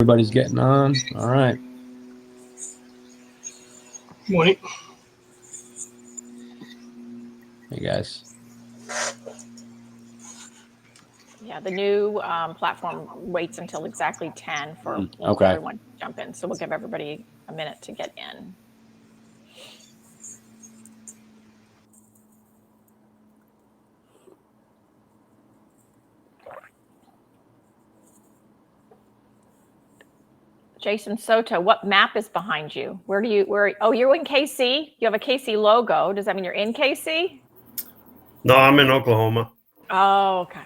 everybody's getting on. All right. Morning. Hey, guys. Yeah, the new platform waits until exactly 10 for Okay. everyone to jump in. So we'll give everybody a minute to get in. Jason Soto, what map is behind you? Oh, you're in KC? You have a KC logo. Does that mean you're in KC? No, I'm in Oklahoma. Oh, okay.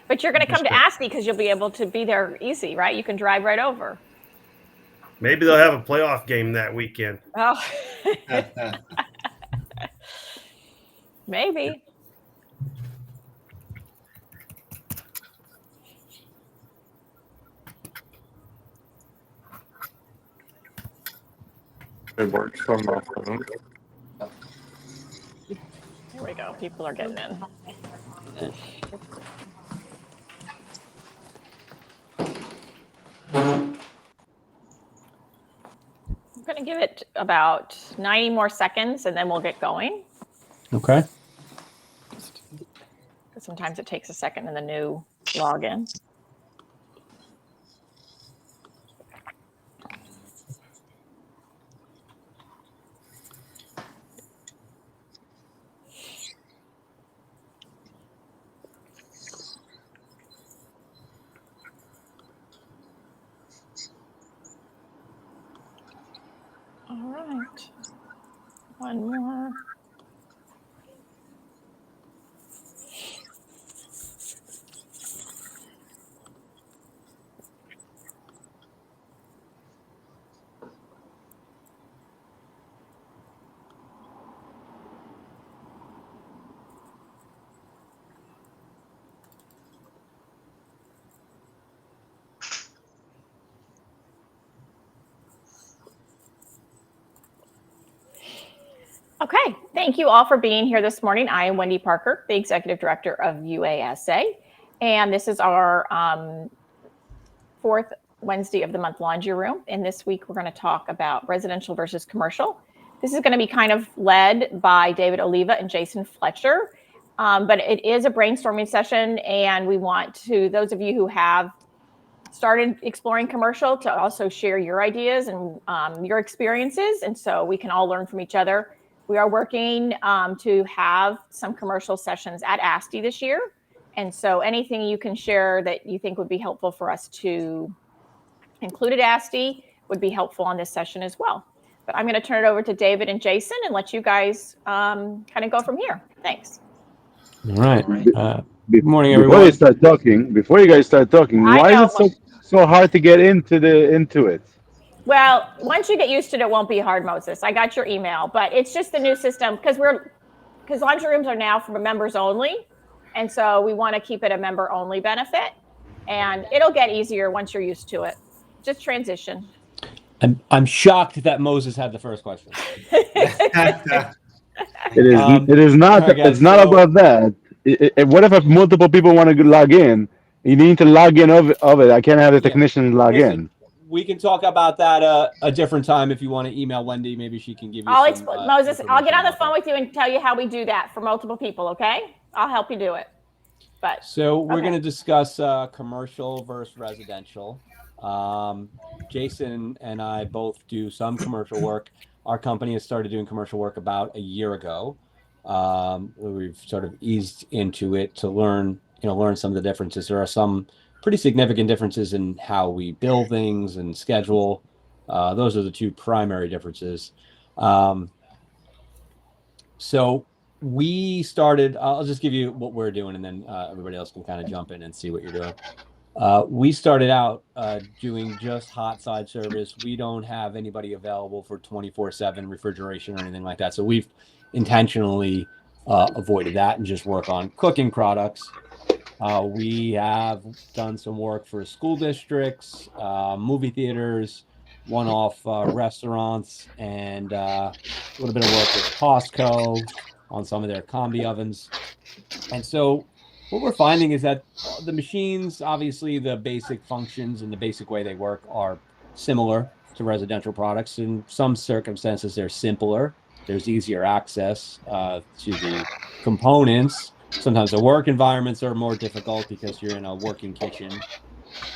But you're going to come to ASTI because you'll be able to be there easy, right? You can drive right over. Maybe they'll have a playoff game that weekend. Oh, maybe. It works from my phone. Here we go. People are getting in. I'm going to give it about 90 more seconds and then we'll get going. Okay. Sometimes it takes a second in the new login. All right. One more. Okay, thank you all for being here this morning. I am Wendy Parker, the Executive Director of UASA, and this is our fourth Wednesday of the month laundry room. And this week we're going to talk about residential versus commercial. This is going to be kind of led by David Oliva and Jason Fletcher, but it is a brainstorming session, and we want to, those of you who have started exploring commercial, to also share your ideas and your experiences, and so we can all learn from each other. We are working to have some commercial sessions at ASTI this year. And so anything you can share that you think would be helpful for us to include at ASTI would be helpful on this session as well. But I'm going to turn it over to David and Jason and let you guys kind of go from here. Thanks. All right. Good morning, everyone. Before you guys start talking, why is it so hard to get into it? Well, once you get used to it, it won't be hard, Moses. I got your email, but it's just the new system because laundry rooms are now for members only. And so we want to keep it a member only benefit, and it'll get easier once you're used to it. Just transition. I'm shocked that Moses had the first question. It is not. Right, guys, it's not about that. What if multiple people want to log in? You need to log in of it. I can't have the technician log in. We can talk about that a different time if you want to email Wendy. Maybe she can give you Moses, I'll get on the phone with you and tell you how we do that for multiple people, okay? I'll help you do it. So we're going to discuss commercial versus residential. Jason and I both do some commercial work. Our company has started doing commercial work about a year ago. We've sort of eased into it to learn some of the differences. There are some pretty significant differences in how we build things and schedule. Those are the two primary differences. So we started, I'll just give you what we're doing, and then everybody else can kind of jump in and see what you're doing. We started out doing just hot side service. We don't have anybody available for 24/7 refrigeration or anything like that. So we've intentionally avoided that and just work on cooking products. We have done some work for school districts, movie theaters, one-off restaurants, and a little bit of work with Costco on some of their combi ovens. And so what we're finding is that the machines, obviously the basic functions and the basic way they work are similar to residential products. In some circumstances, they're simpler. There's easier access to the components. Sometimes the work environments are more difficult because you're in a working kitchen.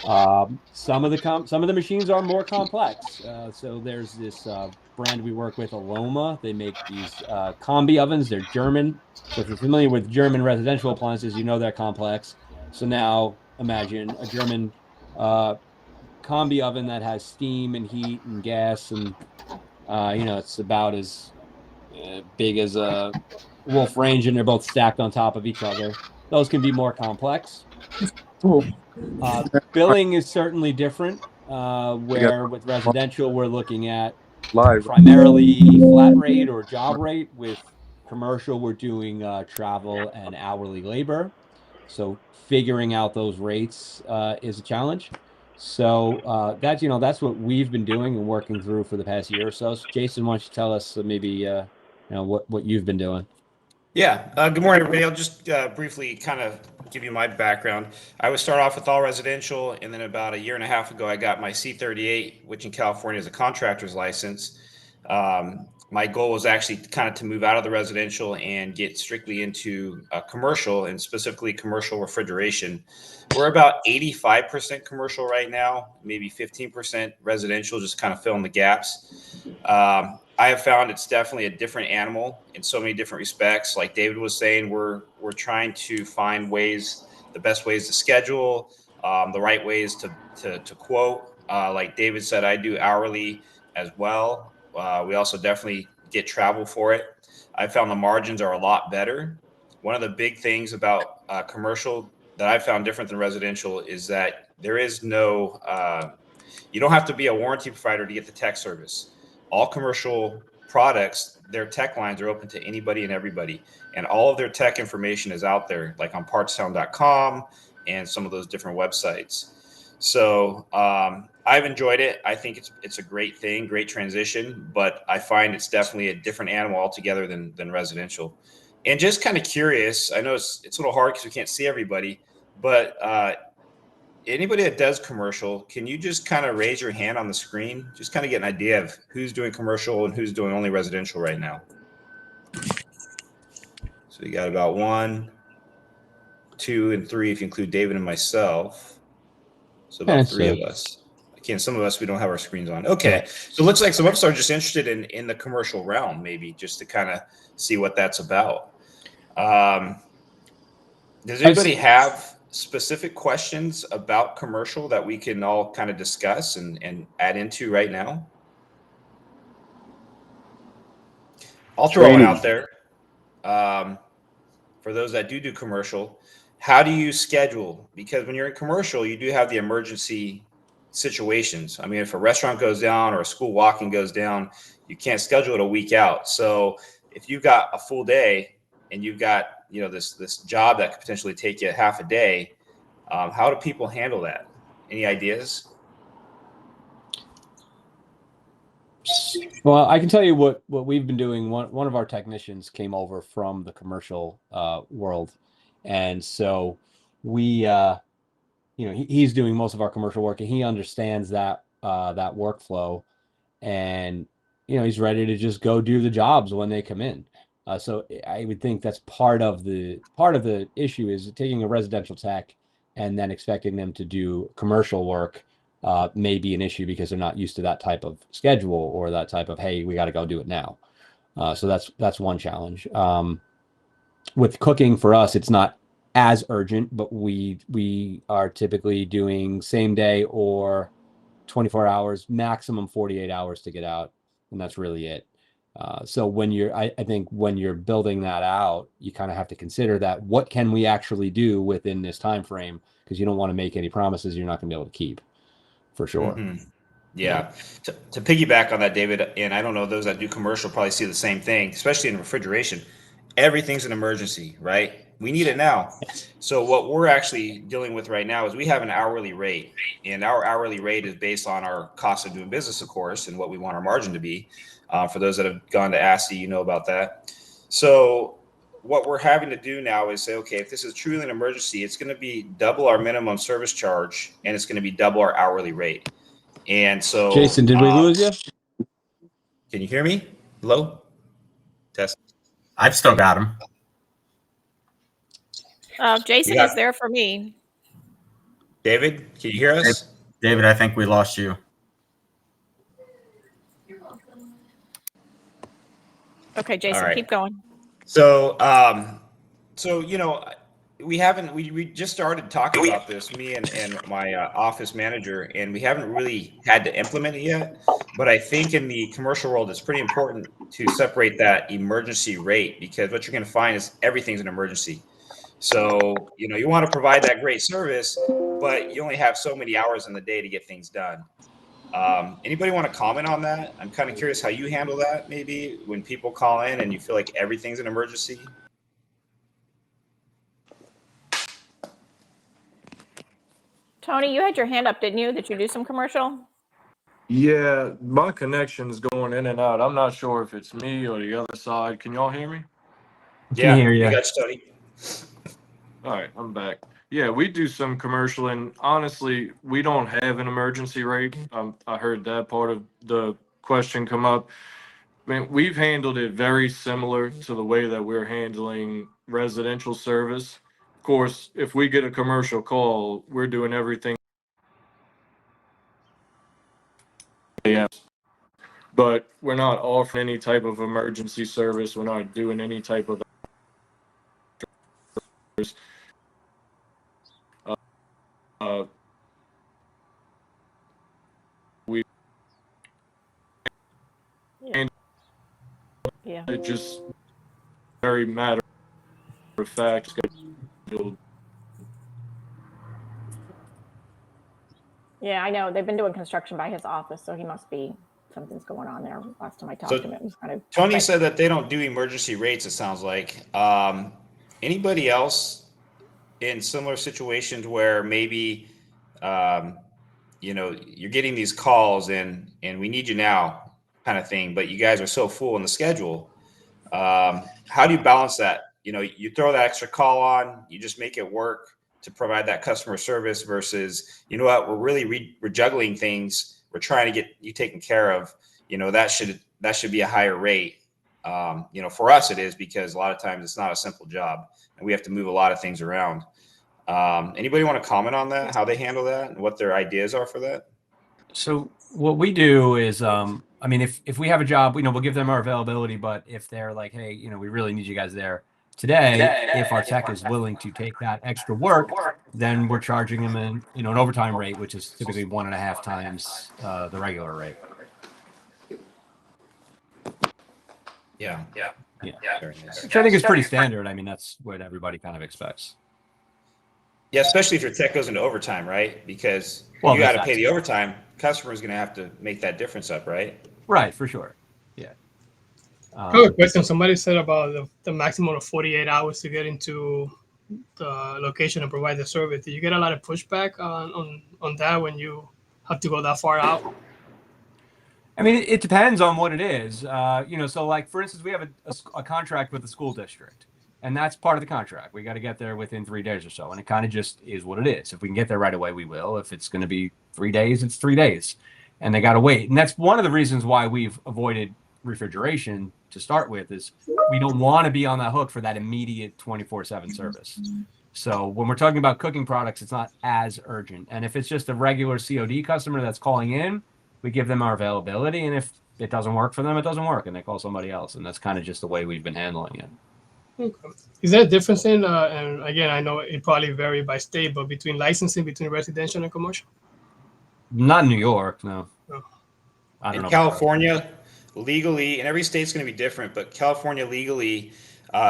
Some of the machines are more complex. So there's this brand we work with, Oliva. They make these combi ovens. They're German. So if you're familiar with German residential appliances, you know they're complex. So now imagine a German combi oven that has steam and heat and gas, and it's about as big as a wolf range, and they're both stacked on top of each other. Those can be more complex. Billing is certainly different. Where with residential, we're looking at primarily flat rate or job rate. With commercial, we're doing travel and hourly labor. So figuring out those rates is a challenge. So that's what we've been doing and working through for the past year or so. So Jason, why don't you tell us maybe what you've been doing? Yeah. Good morning, everybody. I'll just briefly kind of give you my background. I would start off with all residential, and then about a year and a half ago, I got my C38, which in California is a contractor's license. My goal was actually kind of to move out of the residential and get strictly into commercial, and specifically commercial refrigeration. We're about 85% commercial right now, maybe 15% residential, just kind of filling the gaps. I have found it's definitely a different animal in so many different respects. Like David was saying, we're trying to find the best ways to schedule, the right ways to quote. Like David said, I do hourly as well. We also definitely get travel for it. I found the margins are a lot better. One of the big things about commercial that I found different than residential is that there is no, you don't have to be a warranty provider to get the tech service. All commercial products, their tech lines are open to anybody and everybody. And all of their tech information is out there, like on partstown.com and some of those different websites. So I've enjoyed it. I think it's a great thing, great transition, but I find it's definitely a different animal altogether than residential. And just kind of curious, I know it's a little hard because we can't see everybody, but anybody that does commercial, can you just kind of raise your hand on the screen? Just kind of get an idea of who's doing commercial and who's doing only residential right now. So you got about 1, 2, and 3 if you include David and myself. So about 3 of us. Again, some of us, we don't have our screens on. Okay. So it looks like some of us are just interested in the commercial realm, maybe just to kind of see what that's about. Does anybody have specific questions about commercial that we can all kind of discuss and add into right now? I'll throw one out there. For those that do commercial, how do you schedule? Because when you're in commercial, you do have the emergency situations. I mean, if a restaurant goes down or a school walking goes down, you can't schedule it a week out. So if you've got a full day and you've got, this job that could potentially take you half a day, how do people handle that? Any ideas? Well, I can tell you what we've been doing. One of our technicians came over from the commercial world, and so we, he's doing most of our commercial work, and he understands that workflow, and he's ready to just go do the jobs when they come in. So I would think that's part of the issue is taking a residential tech and then expecting them to do commercial work may be an issue because they're not used to that type of schedule or that type of, hey, we got to go do it now. So that's one challenge. With cooking for us, it's not as urgent, but we are typically doing same day or 24 hours, maximum 48 hours to get out, and that's really it. So I think when you're building that out, you kind of have to consider that what can we actually do within this time frame, because you don't want to make any promises you're not going to be able to keep, for sure. Mm-hmm. Yeah. To piggyback on that, David, and I don't know, those that do commercial probably see the same thing, especially in refrigeration. Everything's an emergency, right? We need it now. So what we're actually dealing with right now is we have an hourly rate, and our hourly rate is based on our cost of doing business, of course, and what we want our margin to be. For those that have gone to ASCII, you know about that. So what we're having to do now is say, okay, if this is truly an emergency, it's going to be double our minimum service charge, and it's going to be double our hourly rate. And so, Jason, did we lose you? Can you hear me? Hello? Test. I've still got him. Jason is there for me. David, can you hear us? David, I think we lost you. Okay, Jason, All right. keep going. So, you know, we just started talking about this, me and my office manager, and we haven't really had to implement it yet. But I think in the commercial world, it's pretty important to separate that emergency rate, because what you're going to find is everything's an emergency. So, you know, you want to provide that great service, but you only have so many hours in the day to get things done. Anybody want to comment on that? I'm kind of curious how you handle that, maybe when people call in and you feel like everything's an emergency. Tony, you had your hand up, didn't you? Did you do some commercial? Yeah, my connection's going in and out. I'm not sure if it's me or the other side. Can y'all hear me? Yeah, hear you. we got you, Tony. All right, I'm back. Yeah, we do some commercial, and honestly, we don't have an emergency rate. I heard that part of the question come up. I mean, we've handled it very similar to the way that we're handling residential service. Of course, if we get a commercial call, we're doing everything. Yeah, but we're not offering any type of emergency service. We're not doing any type of we Yeah. it just very matter of fact scheduled. Yeah, I know. They've been doing construction by his office, so he must be, something's going on there. Last time I talked to him, it was kind of. Tony said that they don't do emergency rates, it sounds like. Anybody else in similar situations where maybe, you know, you're getting these calls and we need you now kind of thing, but you guys are so full in the schedule. How do you balance that? You know, you throw that extra call on, you just make it work to provide that customer service versus, you know what, we're juggling things. We're trying to get you taken care of. You know, that should be a higher rate. You know, for us it is, because a lot of times it's not a simple job and we have to move a lot of things around. Anybody want to comment on that, how they handle that and what their ideas are for that? So what we do is, I mean, if we have a job, you know, we'll give them our availability, but if they're like, hey, you know, we really need you guys there today, if our tech is willing to take that extra work, then we're charging them an overtime rate, which is typically 1.5 times the regular rate. Yeah. Very nice. Which I think is pretty standard. I mean, that's what everybody kind of expects. Yeah, especially if your tech goes into overtime, right? Because Well, you got to that's pay the overtime. Customer's going to have to make that difference up, right? Right, for sure. Yeah. I have a question. Somebody said about the maximum of 48 hours to get into the location and provide the service. Do you get a lot of pushback on that when you have to go that far out? I mean, it depends on what it is. You know, so like, for instance, we have a contract with the school district, and that's part of the contract. We got to get there within 3 days or so, and it kind of just is what it is. If we can get there right away, we will. If it's going to be 3 days, it's 3 days, and they got to wait. And that's one of the reasons why we've avoided refrigeration to start with, is we don't want to be on the hook for that immediate 24/7 service. So when we're talking about cooking products, it's not as urgent. And if it's just a regular COD customer that's calling in, we give them our availability. And if it doesn't work for them, it doesn't work, and they call somebody else. And that's kind of just the way we've been handling it. Okay. Is there a difference in, and again, I know it probably vary by state, but between licensing between residential and commercial? Not in New York, no. No. I don't In know. California, legally, and every state's going to be different, but California legally,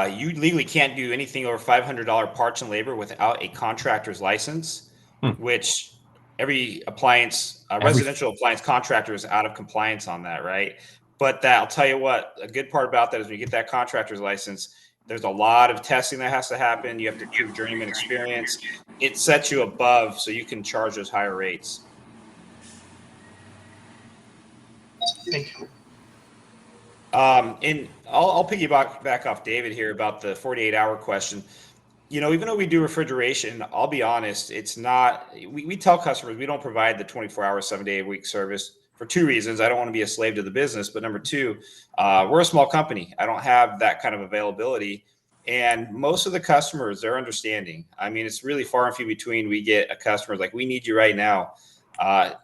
you legally can't do anything over $500 parts and labor without a contractor's license, which every appliance, residential appliance contractor is out of compliance on that, right? But that, I'll tell you what, a good part about that is when you get that contractor's license, there's a lot of testing that has to happen. You have to prove journeyman experience. It sets you above so you can charge those higher rates. Thank you. And I'll piggyback back off David here about the 48-hour question. Even though we do refrigeration, I'll be honest, it's not, we tell customers we don't provide the 24-hour, 7-day-a-week service for two reasons. I don't want to be a slave to the business, but number two, we're a small company. I don't have that kind of availability. And most of the customers, they're understanding. I mean, it's really far and few between we get a customer like, we need you right now.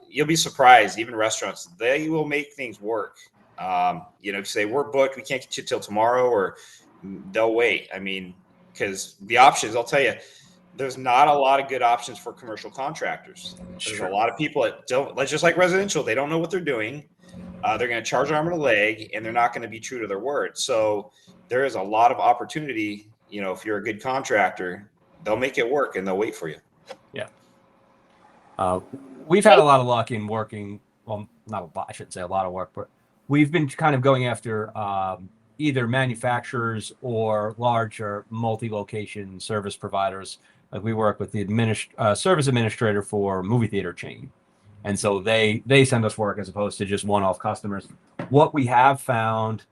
You'll be surprised, even restaurants, they will make things work. Say we're booked, we can't get you till tomorrow, or they'll wait. I mean, because the options, I'll tell you, there's not a lot of good options for commercial contractors. There's a lot of people that don't, just like residential, they don't know what they're doing. They're going to charge an arm and a leg, and they're not going to be true to their word. So there is a lot of opportunity. If you're a good contractor, they'll make it work and they'll wait for you. Yeah. We've had a lot of luck in working. Well, not a lot, I shouldn't say a lot of work, but we've been kind of going after either manufacturers or larger multi-location service providers. Like we work with the service administrator for a movie theater chain. And so they send us work as opposed to just one-off customers. What we have found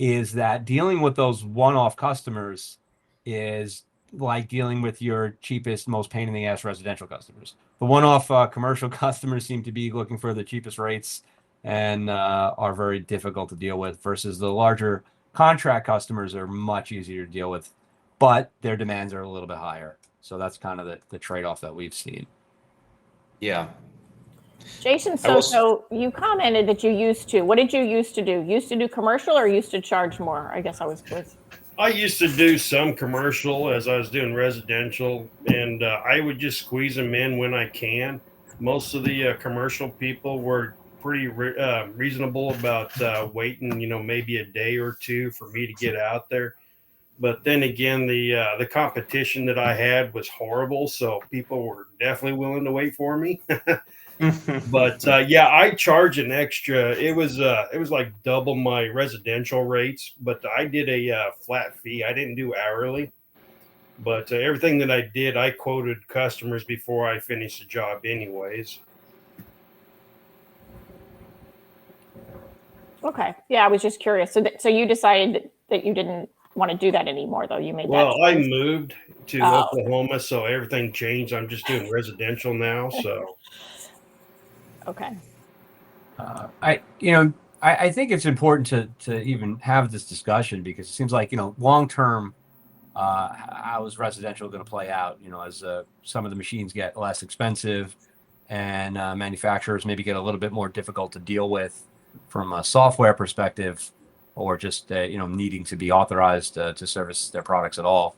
is that dealing with those one-off customers is like dealing with your cheapest, most pain in the ass residential customers. The one-off commercial customers seem to be looking for the cheapest rates and are very difficult to deal with, versus the larger contract customers are much easier to deal with, but their demands are a little bit higher. So that's kind of the trade-off that we've seen. Yeah. Jason Soto, you commented that you used to. What did you used to do? Used to do commercial or used to charge more? I guess I was curious. I used to do some commercial as I was doing residential, and I would just squeeze them in when I can. Most of the commercial people were pretty reasonable about waiting, maybe a day or two for me to get out there. But then again, the competition that I had was horrible, so people were definitely willing to wait for me. But yeah, I charge an extra. It was like double my residential rates, but I did a flat fee. I didn't do hourly, but everything that I did, I quoted customers before I finished the job, anyways. Okay, yeah, I was just curious. So you decided that you didn't want to do that anymore, though. You made Well, that I choice. moved to Oklahoma, so everything changed. I'm just doing residential now. So Okay. I think it's important to even have this discussion, because it seems like, long term, how is residential going to play out? As some of the machines get less expensive and manufacturers maybe get a little bit more difficult to deal with from a software perspective, or just needing to be authorized to service their products at all.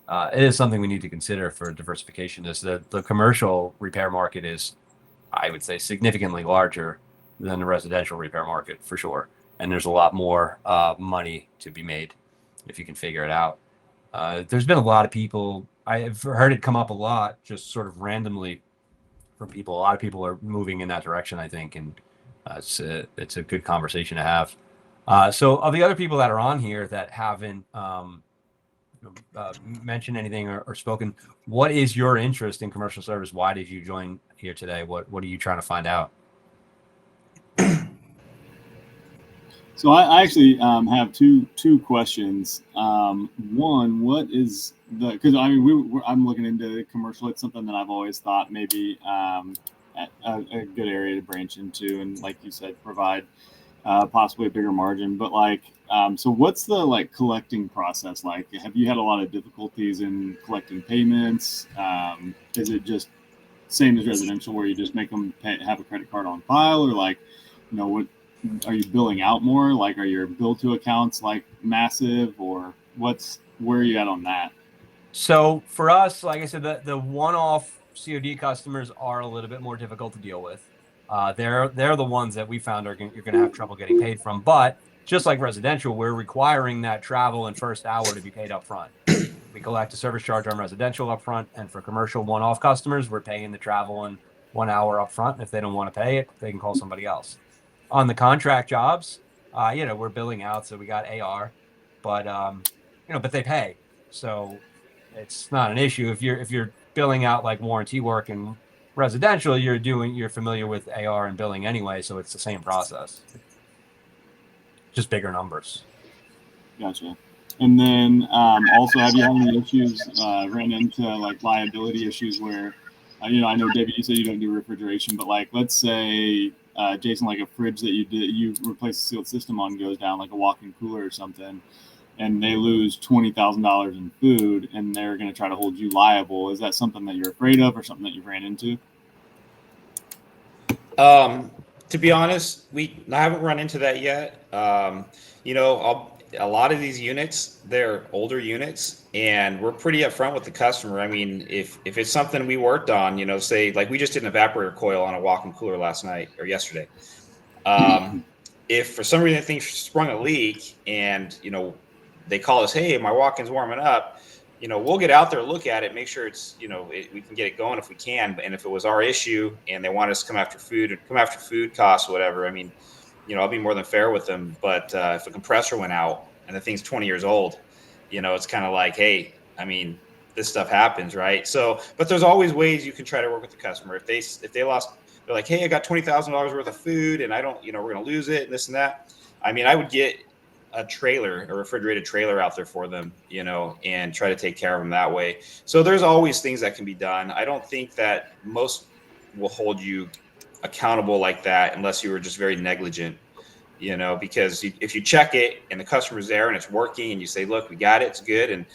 It is something we need to consider for diversification. Is the commercial repair market is, I would say, significantly larger than the residential repair market, for sure. And there's a lot more money to be made if you can figure it out. There's been a lot of people, I've heard it come up a lot, just sort of randomly from people. A lot of people are moving in that direction, I think, and it's a good conversation to have. So of the other people that are on here that haven't mentioned anything or spoken, what is your interest in commercial service? Why did you join here today? What are you trying to find out? So I actually have two questions. One, what is because I'm looking into commercial. It's something that I've always thought maybe a good area to branch into, and like you said, provide possibly a bigger margin. But so what's the collecting process like? Have you had a lot of difficulties in collecting payments? Is it just same as residential, where you just make them have a credit card on file, or what? Are you billing out more? Are your bill to accounts massive, or where are you at on that? So for us, like I said, the one-off COD customers are a little bit more difficult to deal with. They're the ones that we found you're going to have trouble getting paid from. But just like residential, we're requiring that travel and first hour to be paid up front. We collect a service charge on residential up front, and for commercial one-off customers, we're paying the travel and 1 hour up front. And if they don't want to pay it, they can call somebody else. On the contract jobs, we're billing out, so we got AR, but but they pay, so it's not an issue. If you're billing out like warranty work and residential, you're familiar with AR and billing anyway, so it's the same process. just bigger numbers. Gotcha. And then also, have you had any issues, ran into like liability issues where, I know David, you said you don't do refrigeration, but like, let's say, Jason, like a fridge that you replace the sealed system on goes down, like a walk-in cooler or something, and they lose $20,000 in food, and they're going to try to hold you liable. Is that something that you're afraid of, or something that you've ran into? To be honest, I haven't run into that yet. A lot of these units, they're older units, and we're pretty upfront with the customer. I mean, if it's something we worked on, say like we just did an evaporator coil on a walk-in cooler last night or yesterday. If for some reason things sprung a leak and, they call us, hey, my walk-in's warming up, we'll get out there, look at it, make sure it's, we can get it going if we can. And if it was our issue and they want us to come after food costs, whatever, I mean, I'll be more than fair with them. But if a compressor went out and the thing's 20 years old, it's kind of like, hey, I mean, this stuff happens, right? So, but there's always ways you can try to work with the customer. If they lost, they're like, hey, I got $20,000 worth of food and I don't, we're going to lose it and this and that. I mean, I would get a refrigerated trailer out there for them, and try to take care of them that way. So there's always things that can be done. I don't think that most will hold you accountable like that unless you were just very negligent, because if you check it and the customer's there and it's working and you say, look, we got it, it's good.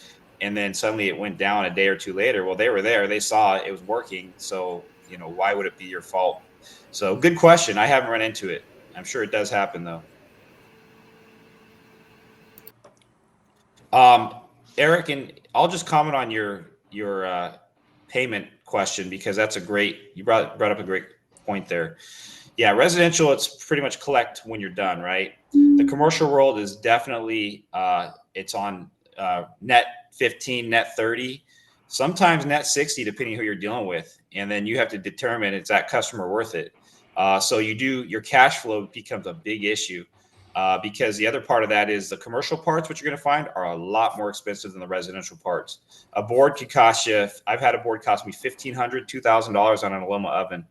And then suddenly it went down a day or two later. Well, they were there, they saw it was working. So, why would it be your fault? So good question. I haven't run into it. I'm sure it does happen though. Eric, and I'll just comment on your payment question, because that's you brought up a great point there. Yeah, residential, it's pretty much collect when you're done, right? The commercial world is definitely it's on net 15, net 30, sometimes net 60, depending who you're dealing with, and then you have to determine, is that customer worth it? So your cash flow becomes a big issue. Because the other part of that is the commercial parts, what you're going to find are a lot more expensive than the residential parts. A board could cost you, I've had a board cost me $1,500, $2,000 on an Oliva oven.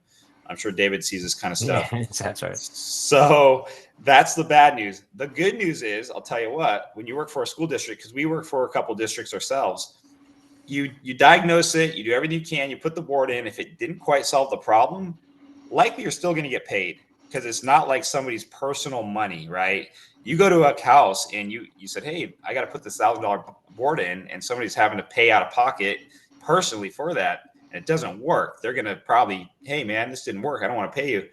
I'm sure David sees this kind of stuff. Yeah, that's right. So that's the bad news. The good news is, I'll tell you what, when you work for a school district, because we work for a couple districts ourselves, you diagnose it, you do everything you can, you put the board in. If it didn't quite solve the problem, likely you're still going to get paid, because it's not like somebody's personal money, right? You go to a house and you said, hey, I got to put this $1,000 board in, and somebody's having to pay out of pocket personally for that, and it doesn't work. They're going to probably, hey, man, this didn't work. I don't want to pay you.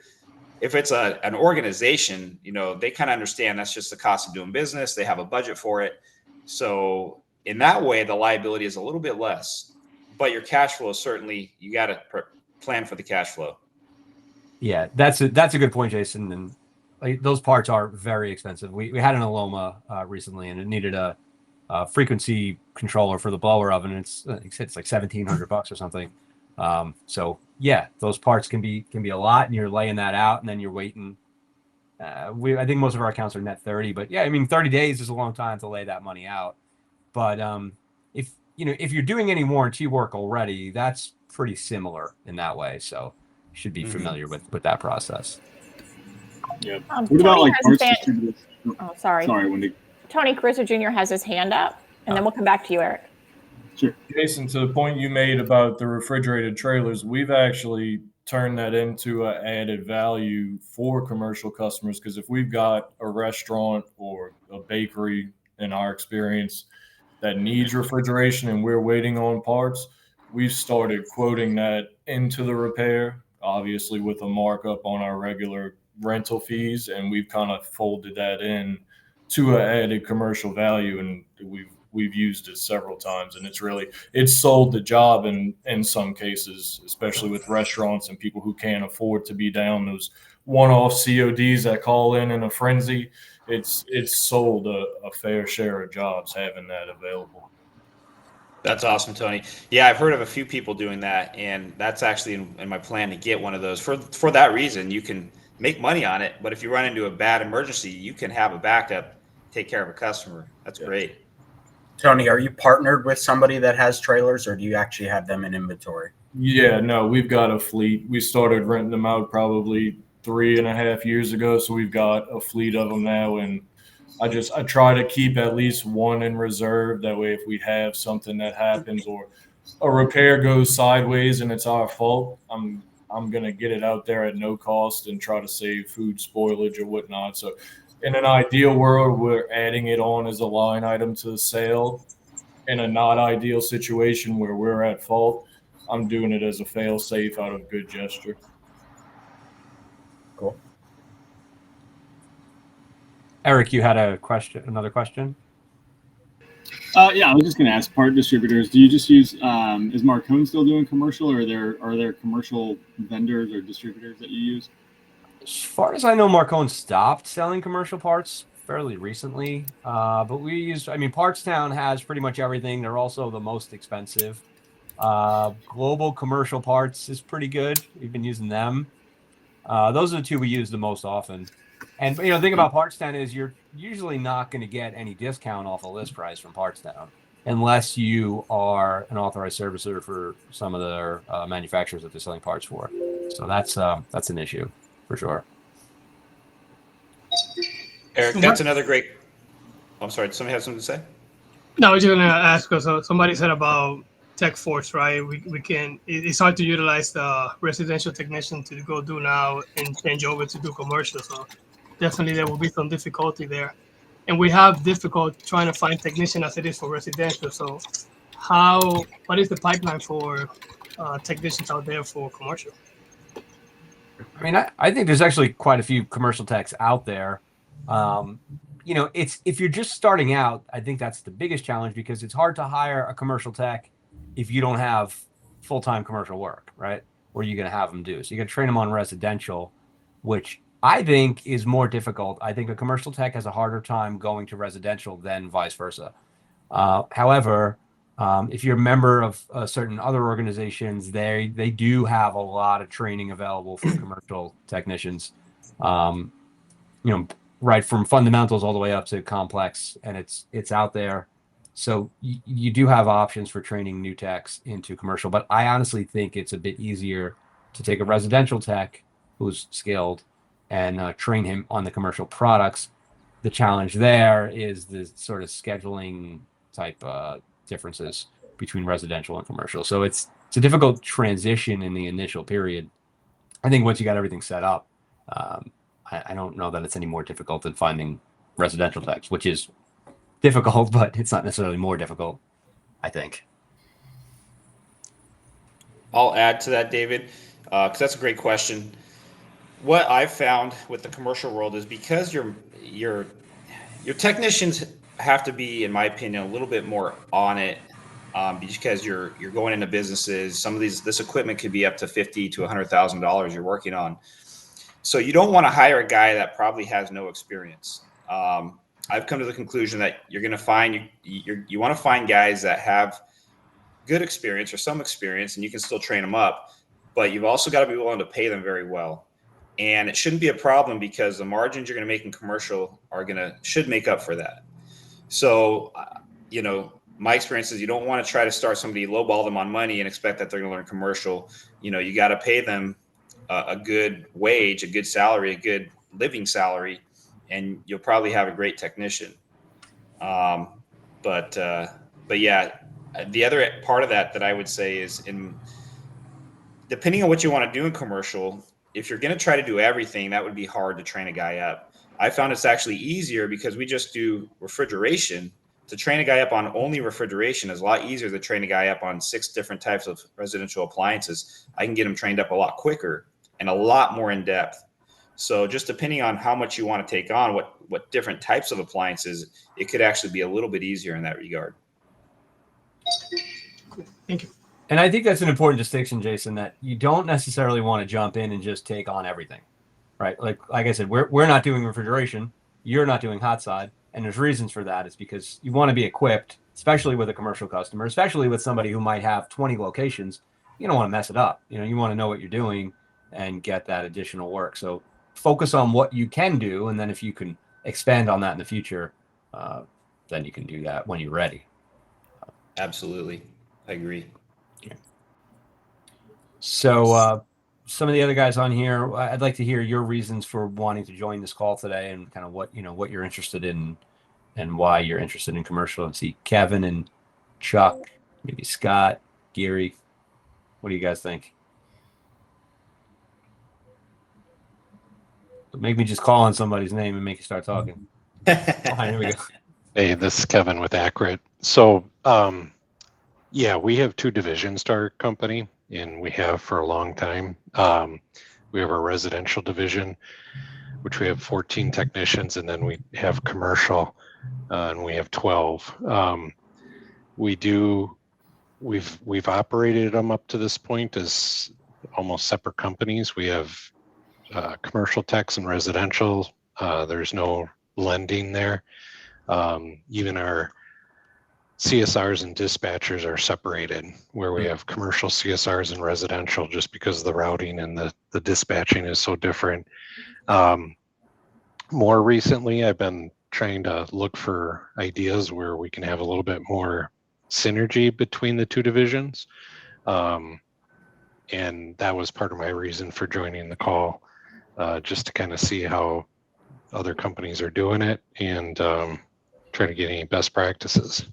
If it's an organization, they kind of understand that's just the cost of doing business. They have a budget for it. So in that way, the liability is a little bit less, but your cash flow, certainly, you got to plan for the cash flow. Yeah, that's a good point, Jason. And like, those parts are very expensive. We had an Oliva recently, and it needed a frequency controller for the blower oven. It's like $1,700 or something. So yeah, those parts can be a lot, and you're laying that out, and then you're waiting. I think most of our accounts are net 30, but yeah, I mean 30 days is a long time to lay that money out. But if you're doing any warranty work already, that's pretty similar in that way. So should be familiar with that process. Yeah. What about like parts distributors? Oh, sorry. Sorry, Wendy. Tony Caruso Jr. has his hand up, and then we'll come back to you, Eric. Sure. Jason, to the point you made about the refrigerated trailers, we've actually turned that into an added value for commercial customers, because if we've got a restaurant or a bakery, in our experience, that needs refrigeration and we're waiting on parts, we've started quoting that into the repair, obviously with a markup on our regular rental fees, and we've kind of folded that in to an added commercial value, and we've used it several times, and it's sold the job in some cases, especially with restaurants and people who can't afford to be down those one-off CODs that call in a frenzy. It's sold a fair share of jobs having that available. That's awesome, Tony. Yeah, I've heard of a few people doing that, and that's actually in my plan to get one of those. For that reason, you can make money on it, but if you run into a bad emergency, you can have a backup, take care of a customer. That's great. Tony, are you partnered with somebody that has trailers, or do you actually have them in inventory? Yeah, no, we've got a fleet. We started renting them out probably 3.5 years ago, so we've got a fleet of them now, and I try to keep at least one in reserve. That way, if we have something that happens or a repair goes sideways and it's our fault, I'm gonna get it out there at no cost and try to save food spoilage or whatnot. So, in an ideal world, we're adding it on as a line item to the sale. In a not ideal situation where we're at fault, I'm doing it as a fail safe out of good gesture. Cool. Eric, you had a question, another question? Yeah, I was just going to ask part distributors. Do you just use is Marcone still doing commercial, or are there commercial vendors or distributors that you use? As far as I know, Marcone stopped selling commercial parts fairly recently. But we use, I mean, Partstown has pretty much everything. They're also the most expensive. Global Commercial Parts is pretty good. We've been using them. Those are the two we use the most often. And the thing about Partstown is you're usually not going to get any discount off a list price from Partstown unless you are an authorized servicer for some of their manufacturers that they're selling parts for. So that's an issue for sure. Eric, that's another great. I'm sorry. Did somebody have something to say? No, I was just gonna ask because somebody said about Tech Force, right? We can. It's hard to utilize the residential technician to go do now and change over to do commercial. So definitely there will be some difficulty there, and we have difficult trying to find technician as it is for residential. So what is the pipeline for technicians out there for commercial? I mean, I think there's actually quite a few commercial techs out there. It's if you're just starting out, I think that's the biggest challenge because it's hard to hire a commercial tech if you don't have full-time commercial work, right? What are you going to have them do? So you got to train them on residential, which I think is more difficult. I think a commercial tech has a harder time going to residential than vice versa. However, if you're a member of certain other organizations, they do have a lot of training available for commercial technicians. Right from fundamentals all the way up to complex, and it's out there. So you do have options for training new techs into commercial, but I honestly think it's a bit easier to take a residential tech who's skilled and train him on the commercial products. The challenge there is the sort of scheduling type differences between residential and commercial. So it's a difficult transition in the initial period. I think once you got everything set up, I don't know that it's any more difficult than finding residential techs, which is difficult, but it's not necessarily more difficult, I think. I'll add to that, David, because that's a great question. What I've found with the commercial world is because your technicians have to be, in my opinion, a little bit more on it, because you're going into businesses. Some of this equipment could be up to $50,000 to $100,000 you're working on. So you don't want to hire a guy that probably has no experience. I've come to the conclusion that you're going to find you want to find guys that have good experience or some experience, and you can still train them up. But you've also got to be willing to pay them very well. And it shouldn't be a problem because the margins you're going to make in commercial should make up for that. So, my experience is you don't want to try to start somebody, lowball them on money and expect that they're going to learn commercial. You got to pay them a good wage, a good salary, a good living salary, and you'll probably have a great technician. But yeah, the other part of that I would say is depending on what you want to do in commercial, if you're going to try to do everything, that would be hard to train a guy up. I found it's actually easier because we just do refrigeration. To train a guy up on only refrigeration is a lot easier than train a guy up on 6 different types of residential appliances. I can get him trained up a lot quicker and a lot more in depth. So just depending on how much you want to take on, what different types of appliances, it could actually be a little bit easier in that regard. Thank you. And I think that's an important distinction, Jason, that you don't necessarily want to jump in and just take on everything, right? Like I said, we're not doing refrigeration. You're not doing hot side. And there's reasons for that. It's because you want to be equipped, especially with a commercial customer, especially with somebody who might have 20 locations. You don't want to mess it up. You want to know what you're doing and get that additional work. So focus on what you can do. And then if you can expand on that in the future, then you can do that when you're ready. Absolutely. I agree. So some of the other guys on here, I'd like to hear your reasons for wanting to join this call today, and kind of what you're interested in, and why you're interested in commercial. And see Kevin and Chuck, maybe Scott, Gary. What do you guys think? Make me just call on somebody's name and make you start talking. Here we go. Hey, this is Kevin with Accurate. So, yeah, we have two divisions to our company, and we have for a long time. We have a residential division, which we have 14 technicians, and then we have commercial, and we have 12. We've operated them up to this point as almost separate companies. We have commercial techs and residential. There's no lending there. Even our CSRs and dispatchers are separated, where we have commercial CSRs and residential, just because the routing and the dispatching is so different. More recently, I've been trying to look for ideas where we can have a little bit more synergy between the two divisions. And that was part of my reason for joining the call, just to kind of see how other companies are doing it and try to get any best practices.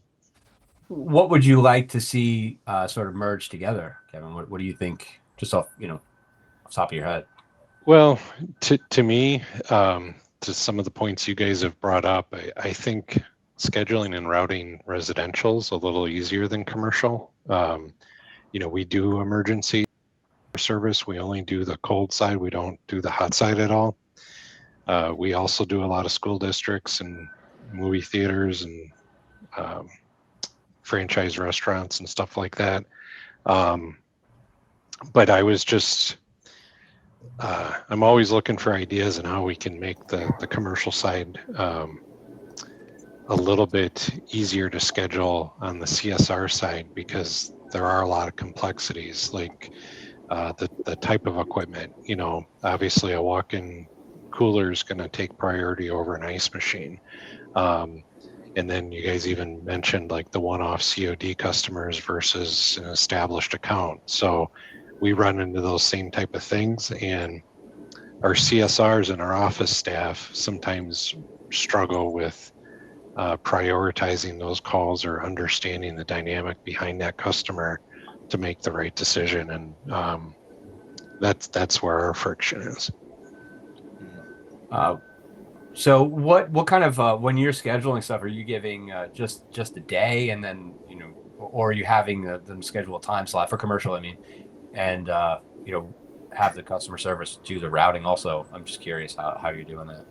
What would you like to see sort of merge together, Kevin? What do you think, just off the top of your head? Well, to me, to some of the points you guys have brought up, I think scheduling and routing residential is a little easier than commercial. We do emergency service. We only do the cold side. We don't do the hot side at all. We also do a lot of school districts and movie theaters and franchise restaurants and stuff like that. But I was just, I'm always looking for ideas on how we can make the commercial side a little bit easier to schedule on the CSR side, because there are a lot of complexities, like the type of equipment. Obviously a walk-in cooler is going to take priority over an ice machine. And then you guys even mentioned like the one-off COD customers versus an established account. So we run into those same type of things, and our CSRs and our office staff sometimes struggle with prioritizing those calls or understanding the dynamic behind that customer to make the right decision. And that's where our friction is. So what kind of when you're scheduling stuff, are you giving just a day, and then or are you having them schedule a time slot for commercial? I mean, and have the customer service do the routing also. I'm just curious how you're doing that.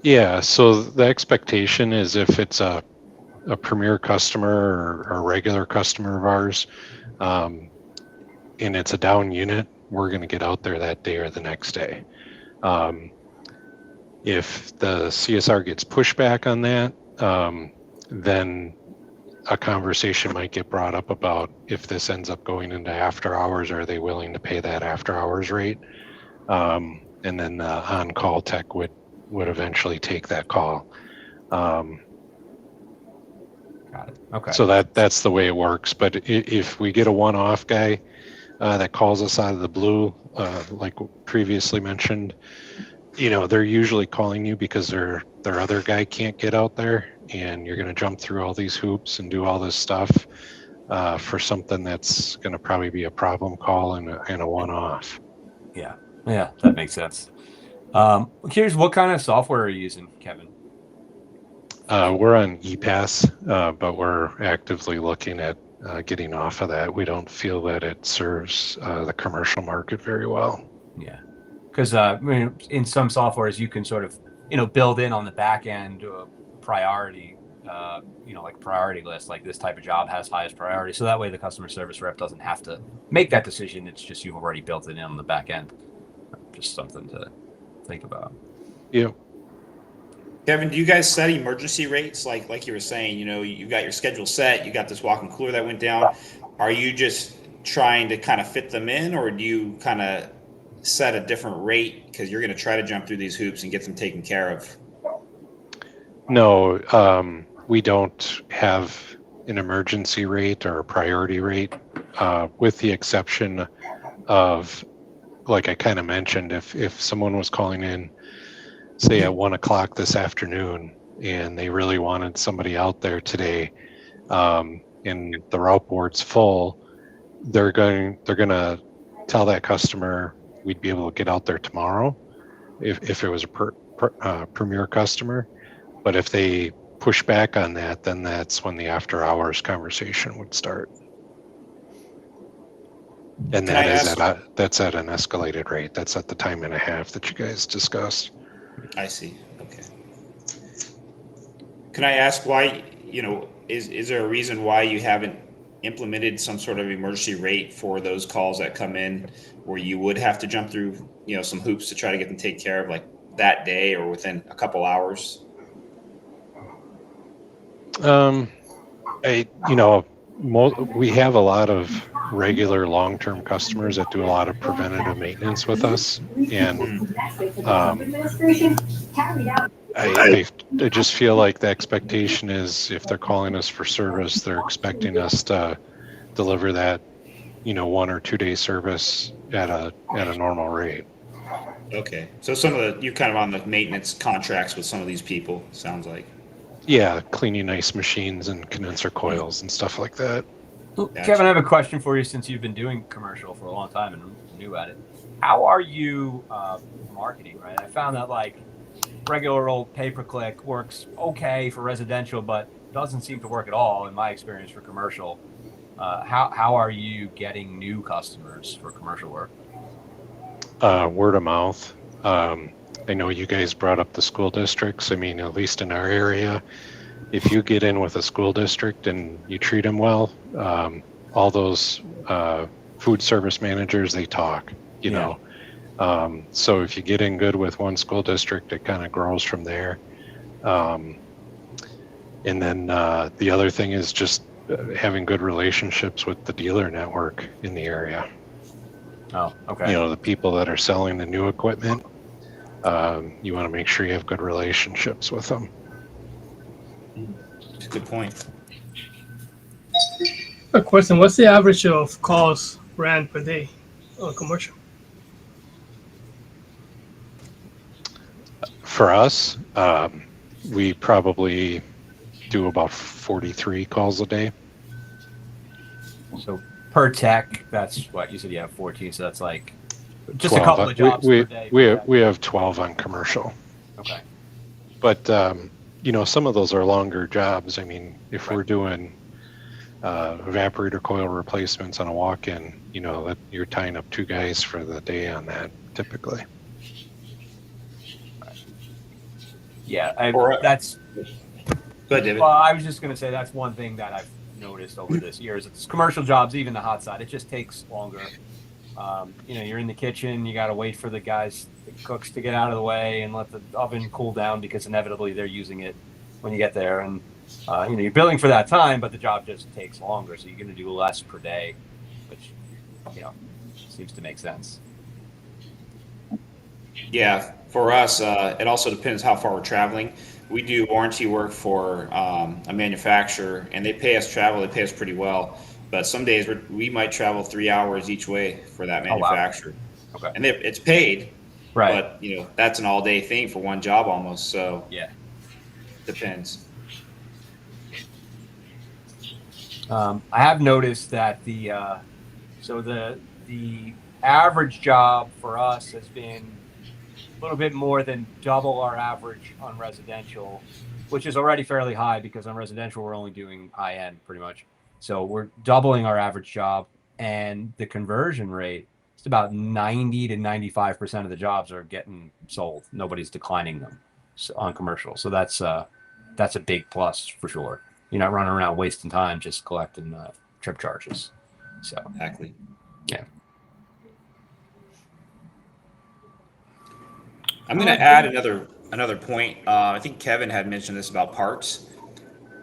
Yeah, so the expectation is if it's a premier customer or a regular customer of ours, and it's a down unit, we're going to get out there that day or the next day. If the CSR gets pushback on that, then a conversation might get brought up about if this ends up going into after hours, are they willing to pay that after hours rate? And then the on-call tech would eventually take that call. Got it. Okay. So that's the way it works. But if we get a one-off guy that calls us out of the blue, like previously mentioned, they're usually calling you because their other guy can't get out there, and you're going to jump through all these hoops and do all this stuff for something that's going to probably be a problem call and a one-off. Yeah, that makes sense. I'm curious, what kind of software are you using, Kevin? We're on ePass, but we're actively looking at getting off of that. We don't feel that it serves the commercial market very well. Yeah. Because in some softwares you can sort of build in on the back end a priority, like priority list, like this type of job has highest priority. So that way the customer service rep doesn't have to make that decision. It's just you've already built it in on the back end. Just something to think about. Yeah. Kevin, do you guys set emergency rates? Like you were saying, you got your schedule set, you got this walk-in cooler that went down. Are you just trying to kind of fit them in, or do you kind of set a different rate because you're going to try to jump through these hoops and get them taken care of? No, we don't have an emergency rate or a priority rate, with the exception of like I kind of mentioned, if someone was calling in, say at 1 o'clock this afternoon, and they really wanted somebody out there today, and the route board's full, they're gonna tell that customer we'd be able to get out there tomorrow if it was a premier customer. But if they push back on that, then that's when the after hours conversation would start. And that's at an escalated rate. That's at the time and a half that you guys discussed. I see. Okay. Can I ask why, is there a reason why you haven't implemented some sort of emergency rate for those calls that come in where you would have to jump through, some hoops to try to get them taken care of like that day or within a couple hours? We have a lot of regular long-term customers that do a lot of preventative maintenance with us, and I just feel like the expectation is if they're calling us for service, they're expecting us to deliver that 1 or 2 day service at a normal rate. Okay, so you're kind of on the maintenance contracts with some of these people, sounds like. Yeah, cleaning ice machines and condenser coils and stuff like that. Gotcha. Kevin, I have a question for you since you've been doing commercial for a long time and new at it. How are you marketing, right? I found that like regular old pay-per-click works okay for residential, but doesn't seem to work at all in my experience for commercial. How are you getting new customers for commercial work? Word of mouth. I know you guys brought up the school districts. I mean, at least in our area, if you get in with a school district and you treat them well, all those food service managers, they talk, you know. So if you get in good with one school district, it kind of grows from there. And then the other thing is just having good relationships with the dealer network in the area. Oh, okay. The people that are selling the new equipment, you want to make sure you have good relationships with them. That's a good point. A question: what's the average of calls ran per day on commercial? For us, we probably do about 43 calls a day. So per tech, that's what you said. You have 14, so that's like just 12. A couple of jobs per day. We have 12 on commercial. Okay. But some of those are longer jobs. I mean, if we're doing evaporator coil replacements on a walk-in, that you're tying up 2 guys for the day on that typically. Yeah, that's. Go ahead, David. Well, I was just going to say that's one thing that I've noticed over this years. It's commercial jobs, even the hot side. It just takes longer. You're in the kitchen. You got to wait for the cooks to get out of the way and let the oven cool down because inevitably they're using it when you get there. And you're billing for that time, but the job just takes longer, so you're going to do less per day, which seems to make sense. Yeah, for us, it also depends how far we're traveling. We do warranty work for a manufacturer, and they pay us travel. They pay us pretty well. But some days we might travel 3 hours each way for that manufacturer. Oh, wow. Okay. And it's paid, right? But that's an all-day thing for one job almost. So yeah, depends. I have noticed that the average job for us has been a little bit more than double our average on residential, which is already fairly high because on residential we're only doing high end pretty much. So we're doubling our average job, and the conversion rate is about 90 to 95% of the jobs are getting sold. Nobody's declining them on commercial. So that's a big plus for sure. You're not running around wasting time just collecting trip charges. So exactly. Yeah. I'm going to add another point. I think Kevin had mentioned this about parts,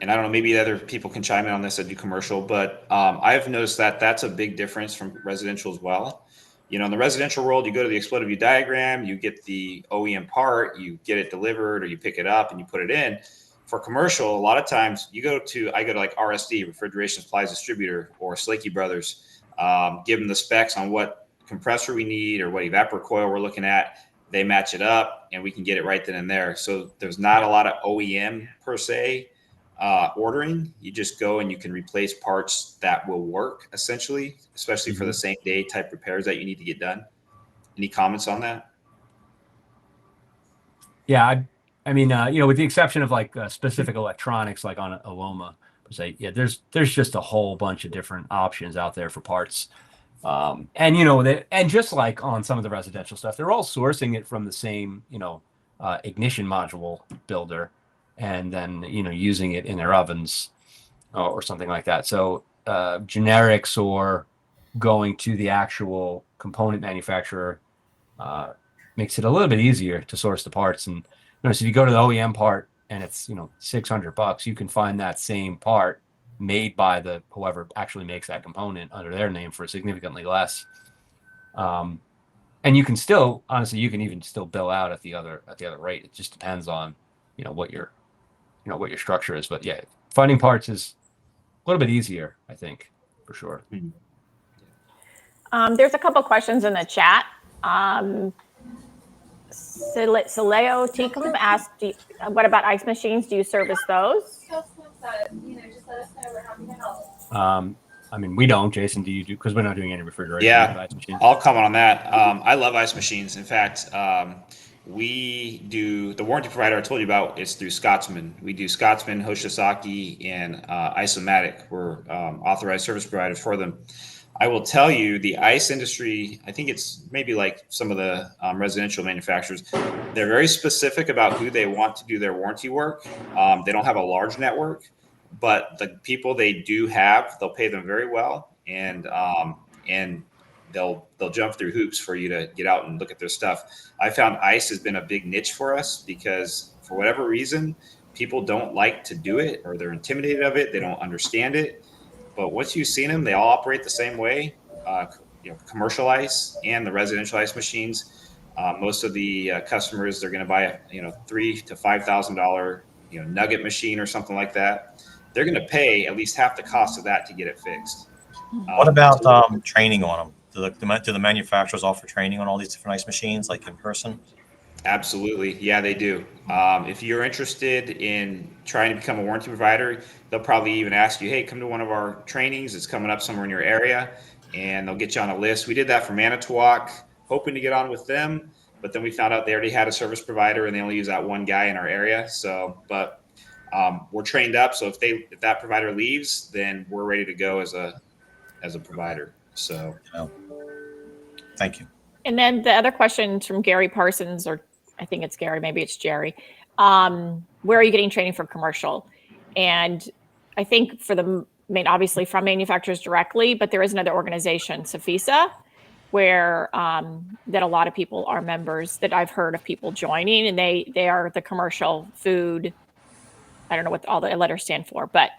and I don't know, maybe other people can chime in on this that do commercial, but I've noticed that that's a big difference from residential as well. In the residential world, you go to the exploded view diagram, you get the OEM part, you get it delivered, or you pick it up and you put it in. For commercial, a lot of times I go to like RSD, Refrigeration Supplies Distributor, or Slakey Brothers, give them the specs on what compressor we need or what evapor coil we're looking at, they match it up and we can get it right then and there. So there's not a lot of OEM per se ordering. You just go and you can replace parts that will work essentially, especially for the same day type repairs that you need to get done. Any comments on that? Yeah, I mean, with the exception of like specific electronics, like on a Loma, per se, yeah, there's just a whole bunch of different options out there for parts. And just like on some of the residential stuff, they're all sourcing it from the same, ignition module builder, and then using it in their ovens or something like that. So generics or going to the actual component manufacturer makes it a little bit easier to source the parts. And so if you go to the OEM part and it's $600, you can find that same part made by whoever actually makes that component under their name for significantly less. And you can still, honestly, you can even still bill out at the other rate. It just depends on what your structure is. But yeah, finding parts is a little bit easier, I think, for sure. There's a couple questions in the chat. Soleo Ticum asked, what about ice machines? Do you service those? I mean, we don't. Jason, do you do? Because we're not doing any refrigeration. Yeah, ice machines. I'll comment on that. I love ice machines. In fact, we do the warranty provider I told you about. It's through Scotsman. We do Scotsman, Hoshizaki, and Isomatic. We're authorized service providers for them. I will tell you, the ice industry, I think it's maybe like some of the residential manufacturers, they're very specific about who they want to do their warranty work. They don't have a large network, but the people they do have, they'll pay them very well, and they'll jump through hoops for you to get out and look at their stuff. I found ice has been a big niche for us because for whatever reason, people don't like to do it, or they're intimidated of it. They don't understand it. But once you've seen them, they all operate the same way. Commercial ice and the residential ice machines. Most of the customers, they're going to buy a $3,000 to $5,000 nugget machine or something like that. They're going to pay at least half the cost of that to get it fixed. What about training on them? Do the manufacturers offer training on all these different ice machines, like in person? Absolutely. Yeah, they do. If you're interested in trying to become a warranty provider, they'll probably even ask you, hey, come to one of our trainings. It's coming up somewhere in your area, and they'll get you on a list. We did that for Manitowoc, hoping to get on with them, but then we found out they already had a service provider and they only use that one guy in our area. So, but we're trained up. So if that provider leaves, then we're ready to go as a provider. So, thank you. And then the other question from Gary Parsons, or I think it's Gary, maybe it's Jerry. Where are you getting training for commercial? And I think obviously from manufacturers directly, but there is another organization, Safisa, where that a lot of people are members that I've heard of people joining, and they are the commercial food. I don't know what all the letters stand for, but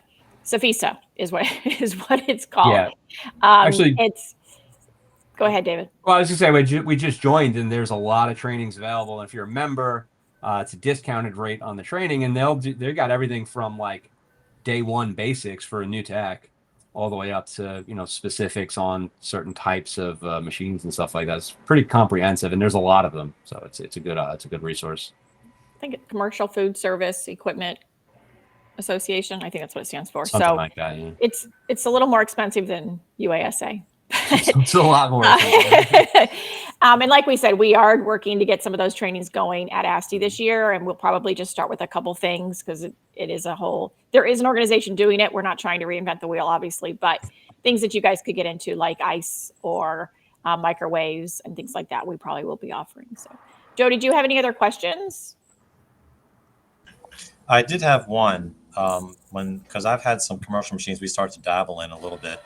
Safisa is what it's called. Yeah. Actually, go ahead, David. Well, I was going to say, we just joined, and there's a lot of trainings available. And if you're a member, it's a discounted rate on the training, and they've got everything from like day one basics for a new tech all the way up to specifics on certain types of machines and stuff like that. It's pretty comprehensive, and there's a lot of them, so it's a good resource. I think it's Commercial Food Service Equipment Association. I think that's what it stands for. Something like that. Yeah. It's a little more expensive than UASA. It's a lot more. And like we said, we are working to get some of those trainings going at ASTI this year, and we'll probably just start with a couple things because it is there is an organization doing it. We're not trying to reinvent the wheel, obviously, but things that you guys could get into like ice or microwaves and things like that, we probably will be offering. So, Joe, did you have any other questions? I did have one because I've had some commercial machines we started to dabble in a little bit.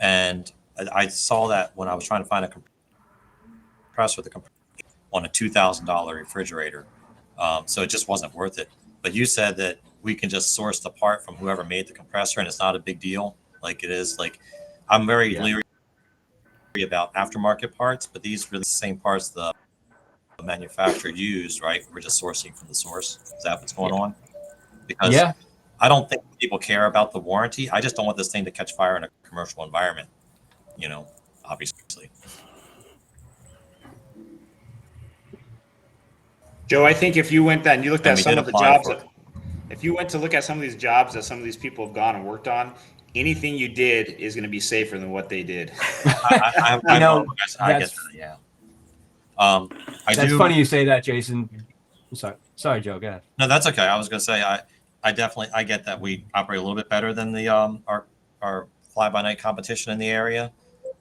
And I saw that when I was trying to find a compressor on a $2,000 refrigerator. So it just wasn't worth it. But you said that we can just source the part from whoever made the compressor, and it's not a big deal. Like it is. Like I'm very leery about aftermarket parts, but these really the same parts the manufacturer used, right? We're just sourcing from the source. Is that what's going on? Because I don't think people care about the warranty. I just don't want this thing to catch fire in a commercial environment. obviously. Joe, I think if you went and you looked And at we some did of the apply jobs, for- if you went to look at some of these jobs that some of these people have gone and worked on, anything you did is going to be safer than what they did. I You know, get that, yeah. I That's do. funny you say that, Jason. Sorry, Joe. Go ahead. No, that's okay. I was going to say I definitely get that we operate a little bit better than the our fly by night competition in the area,